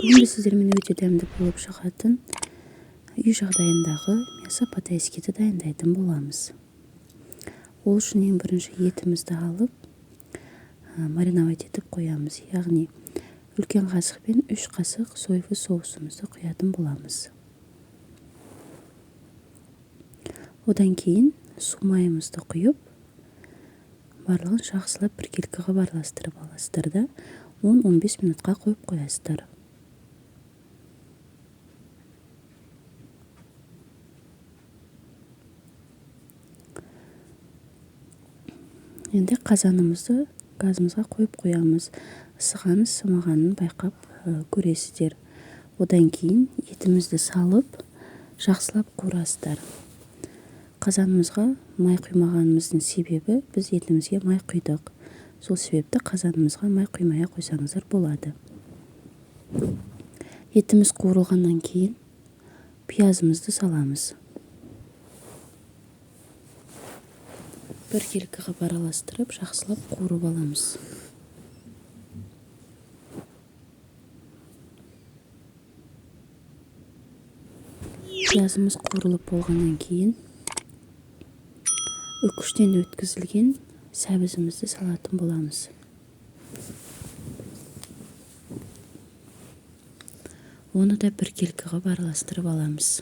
бүгінгі сіздермен өте дәмді болып шығатын үй жағдайындағы мясо по-тайскиді дайындайтын боламыз. Ол үшін ең бірінші етімізді алып мариновать етіп қоямыз. Яғни үлкен қасықпен 3 қасық соевый соусымызды құятын боламыз. Одан кейін су майымызды құйып, барлығын жақсылап біркелкі қылып араластырып аласыздар да 10-15 минутқа қойып қоясыздар. Енді қазанымызды газымызға қойып қоямыз. Ысығанын ысымағанын байқап көресіздер. Одан кейін етімізді салып, жақсылап қуырасыздар. Қазанымызға май құймағанымыздың себебі біз етімізге май құйдық. Сол себепті қазанымызға май құймай қойсаңыздар болады. Етіміз қуырылғаннан кейін пиязымызды саламыз. Біркелкі қылып араластырып, жақсылап қуырып аламыз. Пиязымыз қуырылып болғаннан кейін үкіштен өткізілген сәбізімізді салатын боламыз. Оны да біркелкі қылып араластырып аламыз.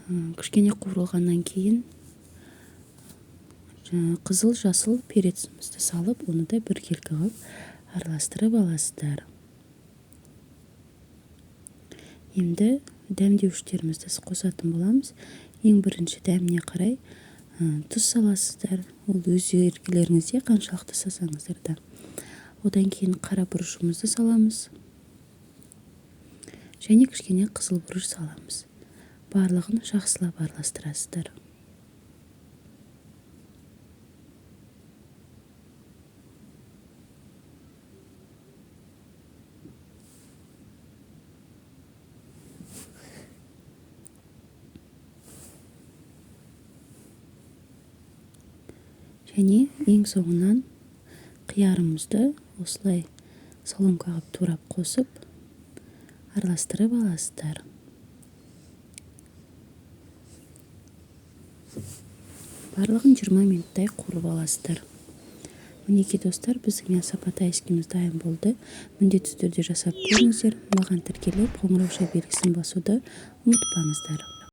Кішкене қуырылғаннан кейін қызыл жасыл перецімізді салып, оны да біркелкі қылып араластырып аласыздар. Енді дәмдеуіштерімізді қосатын боламыз. Ең бірінші дәміне қарай тұз саласыздар. Ол өз еркілеріңізде қаншалықты салсаңыздар да. Одан кейін қара бұрышымызды саламыз. Және кішкене қызыл бұрыш саламыз. Барлығын жақсылап араластырасыздар. Және ең соңынан қиярымызды осылай соломкаға турап қосып, араластырып аласыздар. Барлығын 20 минуттай қуырып аласыздар. Мінекей достар, біздің мясо по-тайскіміз дайын болды. Міндетті түрде жасап көріңіздер. Маған тіркеліп, қоңырау белгісін басуды ұмытпаңыздар.